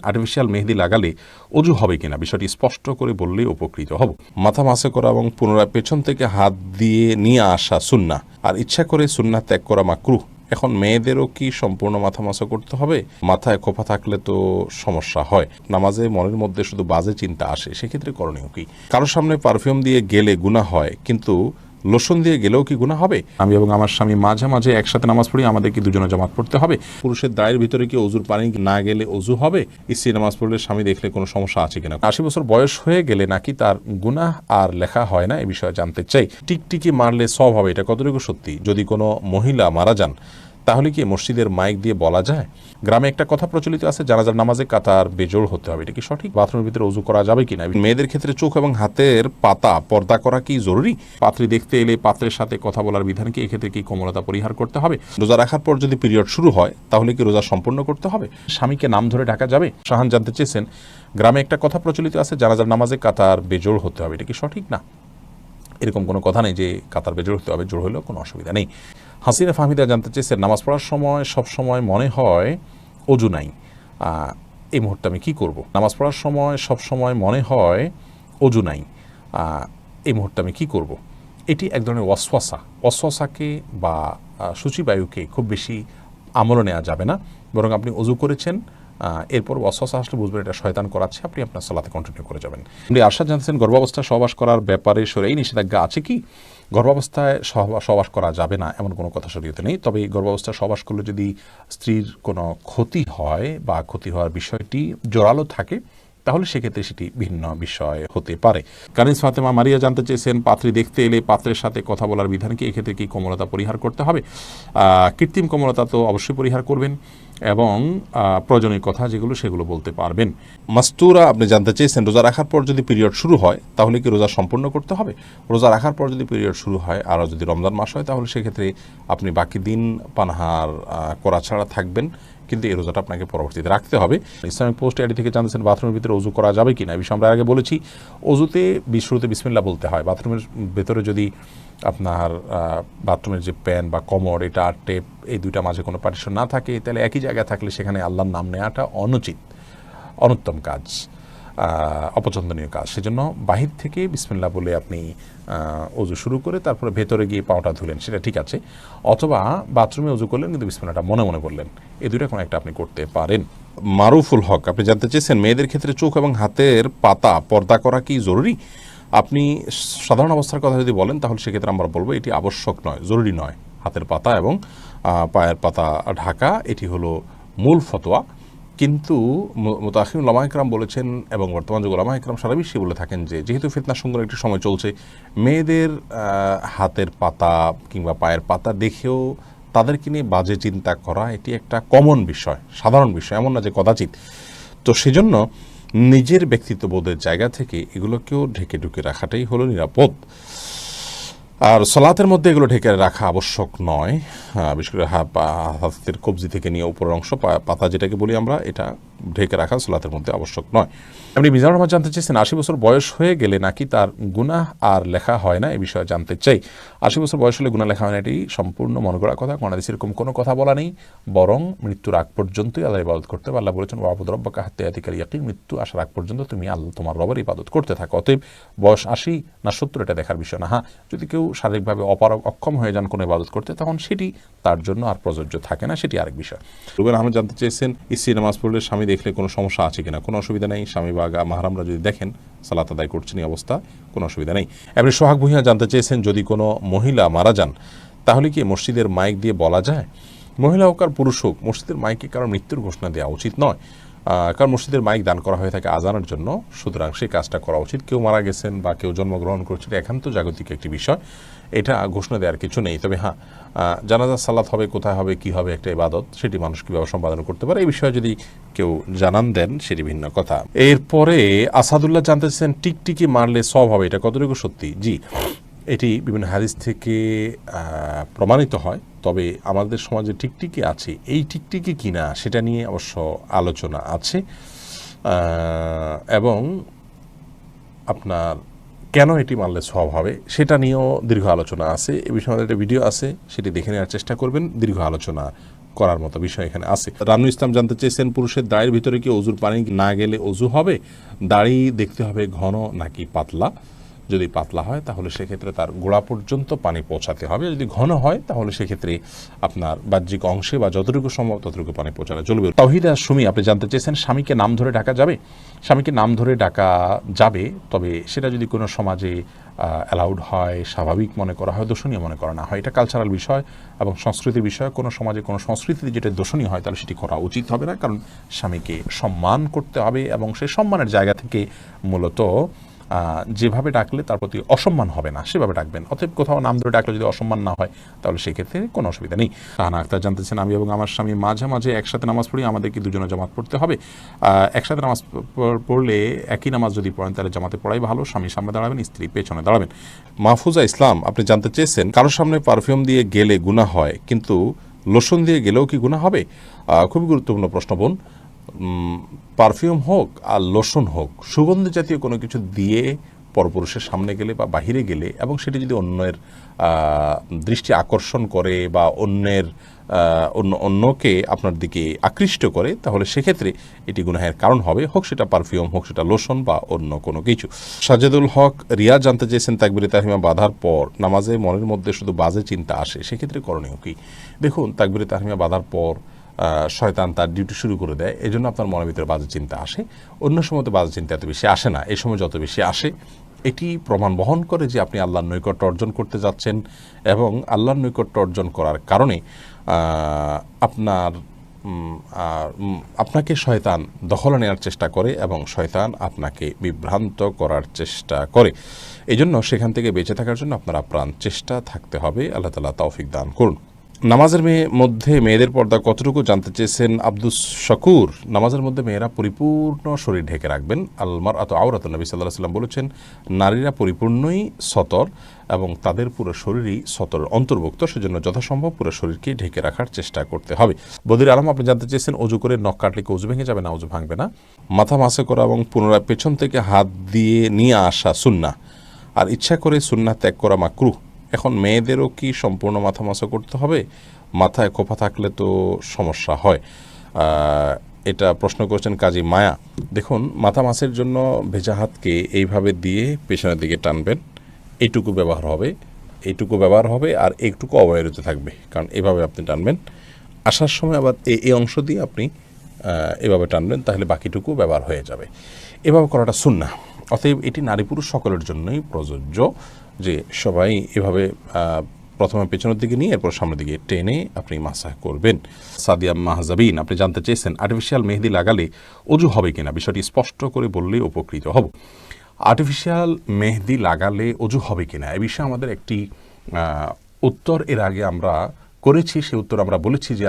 Artificial মেহেদি লাগালে অজু হবে কিনা বিষয়টি স্পষ্ট করে বললে উপকৃত হব। মাথা মাসে করা এবং পুনরায় পেছন থেকে হাত দিয়ে নিয়ে আসা সুন্নাহ আর ইচ্ছা করে সুন্নাহ ত্যাগ করা মাকরুহ। এখন মেয়েদেরও কি সম্পূর্ণ মাথা মাসা করতে হবে? মাথায় খোপা থাকলে তো সমস্যা হয়, নামাজে মনের মধ্যে শুধু বাজে চিন্তা আসে, সেক্ষেত্রে করণীয় কি? কারোর সামনে পারফিউম দিয়ে গেলে গুনাহ হয়, কিন্তু লোশন দিয়ে গেলেও কি গুনাহ হবে? আমি এবং আমার স্বামী মাঝে মাঝে একসাথে নামাজ পড়ি, আমাদের কি দুজনে জামাত পড়তে হবে? পুরুষের দায়ের ভিতরে কি অজুর পানি না গেলে অজু হবে? স্ত্রী নামাজ পড়লে স্বামী দেখলে কোনো সমস্যা আছে কিনা? 80 বছর বয়স হয়ে গেলে নাকি তার গুনাহ আর লেখা হয় না, এ বিষয়ে জানতে চাই। টিকটিকি মারলে সওয়াব হবে, এটা কতটুকু সত্যি? যদি কোনো মহিলা মারা যান তাহলে কি মসজিদের মাইক দিয়ে বলা যায়? গ্রামে একটা কথা প্রচলিত আছে, জানাজার নামাজে কাতার বেজোড় হতে হবে, এটা কি সঠিক? বাথরুমের ভিতরে ওযু করা যাবে কিনা? মেয়েদের ক্ষেত্রে চোখ এবং হাতের পাতা পর্দা করা কি জরুরি? পাত্রী দেখতে এলে পাত্রের সাথে কথা বলার বিধান কি? এক্ষেত্রে কি কোমলতা পরিহার করতে হবে? রোজা রাখার পর যদি পিরিয়ড শুরু হয় তাহলে কি রোজা সম্পূর্ণ করতে হবে? স্বামীকে নাম ধরে ডাকা যাবে? শাহান জানতে চেয়েছেন, গ্রামে একটা কথা প্রচলিত আছে, জানাজার নামাজে কাতার বেজোড় হতে হবে, এটা কি সঠিক? না, এরকম কোনো কথা নেই যে কাতার বেজোড় হতে হবে, জোড় হলেও কোনো অসুবিধা নেই। হাসিনা ফাহমিদা জানতে চেয়েছেন, নামাজ পড়ার সময় সবসময় মনে হয় অজু নাই, এই মুহূর্তে আমি কি করব? নামাজ পড়ার সময় সবসময় মনে হয় অজু নাই, এই মুহূর্তে আমি কি করব? এটি এক ধরনের ওয়াসওয়াসাকে বা সূচিবায়ুকে খুব বেশি আমলে নেওয়া যাবে না, বরং আপনি অজু করেছেন, এরপর ওয়াসওয়াসা আসলে বুঝবেন এটা শয়তান করাচ্ছে, আপনি আপনার সালাতে কন্টিনিউ করে যাবেন। আপনি আরশাদ জানতেছেন, গর্ভাবস্থায় সহবাস করার ব্যাপারে শরীয়তে নিষেধাজ্ঞা আছে কি? গর্ভাবস্থায় সহবাস করা যাবে না এমন কোনো কথা শরীয়তে নেই, তবে গর্ভাবস্থায় সহবাস করলে যদি স্ত্রীর কোনো ক্ষতি হয় বা ক্ষতি হওয়ার বিষয়টি জোরালো থাকে তাহলে সেক্ষেত্রে সেটি ভিন্ন বিষয় হতে পারে। কানিস ফাতেমা মারিয়া জানতে চেয়েছেন, পাত্রী দেখতে এলে পাত্রের সাথে কথা বলার বিধান কি? এক্ষেত্রে কি কোমলতা পরিহার করতে হবে? কৃত্রিম কোমলতা তো অবশ্যই পরিহার করবেন এবং প্রয়োজনীয় কথা যেগুলো সেগুলো বলতে পারবেন। মাস্তুরা আপনি জানতে চেয়েছেন, রোজা রাখার পর যদি পিরিয়ড শুরু হয় তাহলে কি রোজা সম্পূর্ণ করতে হবে? রোজা রাখার পর যদি পিরিয়ড শুরু হয় আর যদি রমজান মাস হয় তাহলে সেক্ষেত্রে আপনি বাকি দিন পানাহার করা ছাড়া থাকবেন, কিন্তু এই রোজাটা আপনাকে পরবর্তীতে রাখতে হবে। ইসলামিক পোস্ট আইডি থেকে জানতেছেন, বাথরুমের ভিতরে অজু করা যাবে কিনা? এই বিষয়ে আমরা আগে বলেছি, অজুতে শুরুতে বিসমিল্লাহ বলতে হয়। বাথরুমের ভেতরে যদি আপনার বাথরুমের যে প্যান বা কমর এটা আর টেপ এই দুইটা মাঝে কোনো পার্টিশন না থাকে, তাহলে একই জায়গায় থাকলে সেখানে আল্লাহর নাম নেওয়াটা অনুচিত, অনুত্তম কাজ, অপছন্দনীয় কাজ। সেজন্য বাহির থেকে বিসমিল্লাহ বলে আপনি অজু শুরু করে তারপরে ভেতরে গিয়ে পাওটা ধুলেন, সেটা ঠিক আছে। অথবা বাথরুমে অজু করলেন কিন্তু বিসমিল্লাহটা মনে মনে বললেন, এই দুইটা কোনো একটা আপনি করতে পারেন। মারুফুল হক আপনি জানতে চেয়েছেন, মেয়েদের ক্ষেত্রে চোখ এবং হাতের পাতা পর্দা করা কি জরুরি? আপনি সাধারণ অবস্থার কথা যদি বলেন তাহলে সেক্ষেত্রে আমরা বলবো এটি আবশ্যক নয়, জরুরি নয়। হাতের পাতা এবং পায়ের পাতা ঢাকা এটি হলো মূল ফতোয়া, কিন্তু মুতাআখিরিন উলামা ইকরাম বলেছেন এবং বর্তমান যুগে উলামা ইকরাম সারা বিশ্বে বলে থাকেন যে যেহেতু ফিতনা সংকটের একটি সময় চলছে, মেয়েদের হাতের পাতা কিংবা পায়ের পাতা দেখেও তাদেরকে নিয়ে বাজে চিন্তা করা এটি একটা কমন বিষয়, সাধারণ বিষয়, এমন না যে কদাচিৎ। তো সেজন্য নিজের ব্যক্তিত্ববোধের জায়গা থেকে এগুলোকেও ঢেকে ঢুকে রাখাটাই হলো নিরাপদ। আর সালাতের মধ্যে এগুলো ঢেকে রাখা আবশ্যক নয়, বিশেষ করে হাতের কবজি থেকে নিয়ে উপরের অংশ পাতা যেটাকে বলি আমরা, এটা ঢেকে রাখা সালাতের মধ্যে আবশ্যক নয়। আপনি মিজানুর রহমান জানতে চেয়েছেন, 80 বছর বয়স হয়ে গেলে নাকি তার গুনাহ আর লেখা হয় না, এই বিষয়ে জানতে চাই। 80 বছর বয়স হলে গুনাহ লেখা হয় না, এটি সম্পূর্ণ মনে করা কথা। কোন হাদিসে এরকম কোনো কথা বলা নেই, বরং মৃত্যুর আগ পর্যন্তই আল্লাহর ইবাদত করতে হবে। আল্লাহ বলেছেন, ওয়াবুদ রাব্বাকা হাত্তা ইয়াতিকাল ইয়াকিন, মৃত্যু আসার আগ পর্যন্ত তুমি তোমার রবের ইবাদত করতে থাকো। অতএব বয়স 80 না 70 এটা দেখার বিষয় না। হ্যাঁ, যদি কেউ শারীরিকভাবে অক্ষম হয়ে যান কোনো ইবাদত করতে, তখন সেটি তার জন্য আর প্রযোজ্য থাকে না, সেটি আরেক বিষয়। রুবেল আহমেদ জানতে চেয়েছেন, স্ত্রী নামাজ পড়লে স্বামী দেখলে কোনো সমস্যা আছে কিনা? কোনো অসুবিধা নেই, স্বামী বা মাহরামরা যদি দেখেন সালাত আদায় করছেন এই অবস্থা, কোনো অসুবিধা নেই। এমনি সোহাগ ভূঁইয়া জানতে চেয়েছেন, যদি কোনো মহিলা মারা যান তাহলে কি মসজিদের মাইক দিয়ে বলা যায়? মহিলা হোক আর পুরুষ হোক, মসজিদের মাইকে কারণ মৃত্যুর ঘোষণা দেওয়া উচিত নয়, কারণ মসজিদের মাইক দান করা হয়ে থাকে আজানের জন্য, সুতরাং সেই কাজটা করা উচিত। কেউ মারা গেছেন বা কেউ জন্মগ্রহণ করছেন, একান্ত জাগতিক একটি বিষয়, এটা ঘোষণা দেওয়ার কিছু নেই। তবে হ্যাঁ, জানাজা সালাত হবে, কোথায় হবে, কী হবে, একটা ইবাদত, সেটি মানুষ কীভাবে সম্পাদন করতে পারে এই বিষয়ে যদি কেউ জানান দেন সেটি ভিন্ন কথা। এরপরে আসাদুল্লাহ জানতেছেন, টিকটিকি মারলে সওয়াব হবে, এটা কতটুকু সত্যি? জি, এটি বিভিন্ন হাদিস থেকে প্রমাণিত হয়, তবে আমাদের সমাজে টিকটিকি আছে, এই টিকটিকি কিনা সেটা নিয়ে অবশ্য আলোচনা আছে, এবং আপনার কেন এটি মারলে সওয়াব হবে সেটা নিয়েও দীর্ঘ আলোচনা আছে। এ বিষয়ে আমাদের একটা ভিডিও আছে, সেটি দেখে নেওয়ার চেষ্টা করবেন, দীর্ঘ আলোচনা করার মতো বিষয় এখানে আছে। রানু ইসলাম জানতে চেয়েছেন, পুরুষের দাড়ির ভিতরে কি অজুর পানি না গেলে অজু হবে? দাড়ি দেখতে হবে ঘন নাকি পাতলা। যদি পাতলা হয় তাহলে সেক্ষেত্রে তার গোড়া পর্যন্ত পানি পৌঁছাতে হবে। যদি ঘন হয় তাহলে সেক্ষেত্রে আপনার বাহ্যিক অংশে বা যতটুকু সম্ভব ততটুকু পানি পৌঁছালে চলবে। তাওহিদা সুমি আপনি জানতে চেয়েছেন, স্বামীকে নাম ধরে ডাকা যাবে? স্বামীকে নাম ধরে ডাকা যাবে, তবে সেটা যদি কোনো সমাজে অ্যালাউড হয়, স্বাভাবিক মনে করা হয়, দোষণীয় মনে করা না হয়। এটা কালচারাল বিষয় এবং সংস্কৃতির বিষয়। কোনো সমাজে কোনো সংস্কৃতিতে যেটা দোষণীয় হয় তাহলে সেটি করা উচিত হবে না, কারণ স্বামীকে সম্মান করতে হবে এবং সেই সম্মানের জায়গা থেকে মূলত যেভাবে ডাকলে তার প্রতি অসম্মান হবে না সেভাবে ডাকবেন। অতএব কোথাও নাম ধরে ডাকলে যদি অসম্মান না হয় তাহলে সেক্ষেত্রে কোনো অসুবিধা নেই। রানা আক্তার জানতেছেন, আমি এবং আমার স্বামী মাঝে মাঝে একসাথে নামাজ পড়ি, আমাদের কি দুজনে জামাত পড়তে হবে? একসাথে নামাজ পড়লে একই নামাজ যদি পড়েন তাহলে জামাতে পড়াই ভালো। স্বামী সামনে দাঁড়াবেন, স্ত্রী পেছনে দাঁড়াবেন। মাহফুজা ইসলাম আপনি জানতে চেয়েছেন, কারোর সামনে পারফিউম দিয়ে গেলে গুনাহ হয়, কিন্তু লোশন দিয়ে গেলেও কি গুনাহ হবে? খুবই গুরুত্বপূর্ণ প্রশ্ন বোন। পারফিউম হোক আর লোশন হোক, সুগন্ধি জাতীয় কোনো কিছু দিয়ে পরপুরুষের সামনে গেলে বা বাহিরে গেলে, এবং সেটি যদি অন্যের দৃষ্টি আকর্ষণ করে বা অন্যকে আপনার দিকে আকৃষ্ট করে, তাহলে সেক্ষেত্রে এটি গুনাহের কারণ হবে, হোক সেটা পারফিউম, হোক সেটা লোশন বা অন্য কোনো কিছু। সাজেদুল হক রিয়া জানতে চেয়েছেন, তাকবীরে তাহরিমা বাঁধার পর নামাজে মনের মধ্যে শুধু বাজে চিন্তা আসে, সেক্ষেত্রে করণীয় কি? দেখুন, তাকবীরে তাহরিমা বাঁধার পর শয়তান তার ডিউটি শুরু করে দেয়, এই জন্য আপনার মনের ভিতরে বাজে চিন্তা আসে। অন্য সময় তো বাজে চিন্তা এত বেশি আসে না, এই সময় যত বেশি আসে এটি প্রমাণ বহন করে যে আপনি আল্লাহর নৈকট্য অর্জন করতে যাচ্ছেন, এবং আল্লাহর নৈকট্য অর্জন করার কারণে আপনাকে শয়তান দখলে নেওয়ার চেষ্টা করে এবং শয়তান আপনাকে বিভ্রান্ত করার চেষ্টা করে। এই জন্য সেখান থেকে বেঁচে থাকার জন্য আপনার আপ্রাণ চেষ্টা থাকতে হবে। আল্লাহ তাআলা তৌফিক দান করুন। নামাজের মধ্যে মেয়েদের পর্দা কতটুকু জানতে চেয়েছেন আব্দুস শকুর। নামাজের মধ্যে মেয়েরা পরিপূর্ণ শরীর ঢেকে রাখবেন। আলমার আত আওরাতুন, নবী সাল্লাল্লাহু আলাইহি ওয়াসাল্লাম বলেছেন, নারীরা পরিপূর্ণই সতর এবং তাদের পুরো শরীরই সতরের অন্তর্ভুক্ত, সেজন্য যথাসম্ভব পুরো শরীরকে ঢেকে রাখার চেষ্টা করতে হবে। বদির আলম আপনি জানতে চেয়েছেন, অজু করে নখ কাটলে কি অজু ভেঙে যাবে? না, অজু ভাঙবে না। মাথা মাসে করা এবং পুনরায় পেছন থেকে হাত দিয়ে নিয়ে আসা সুন্নাহ, আর ইচ্ছা করে সুন্নাহ ত্যাগ করা মাকরুহ। এখন মেয়েদেরও কি সম্পূর্ণ মাথা মাসা করতে হবে? মাথায় খোপা থাকলে তো সমস্যা হয়। এটা প্রশ্ন করেছেন কাজী মায়া। দেখুন, মাথা মাসের জন্য ভেজা হাতকে এইভাবে দিয়ে পেছনের দিকে টানবেন, এইটুকু ব্যবহার হবে, আর একটুকু অবহেলিত থাকবে, কারণ এভাবে আপনি টানবেন। আসার সময় আবার এই অংশ দিয়ে আপনি এভাবে টানবেন, তাহলে বাকিটুকু ব্যবহার হয়ে যাবে। এভাবে করাটা সুন্নাহ। অতএব এটি নারী পুরুষ সকলের জন্যই প্রযোজ্য, যে সবাই এভাবে প্রথমে পেছনের দিকে নিয়ে এরপর সামনের দিকে টেনে আপনি মাসাহ করবেন। সাদিয়া মাহজাবিন আপনি জানতে চেয়েছেন, আর্টিফিশিয়াল মেহেদি লাগালে অজু হবে কিনা? বিষয়টি স্পষ্ট করে বললেই উপকৃত হব। আর্টিফিশিয়াল মেহেদি লাগালে অজু হবে কিনা এ বিষয়ে আমাদের একটি উত্তর এর আগে আমরা করেছি। সে উত্তর আমরা বলেছি যে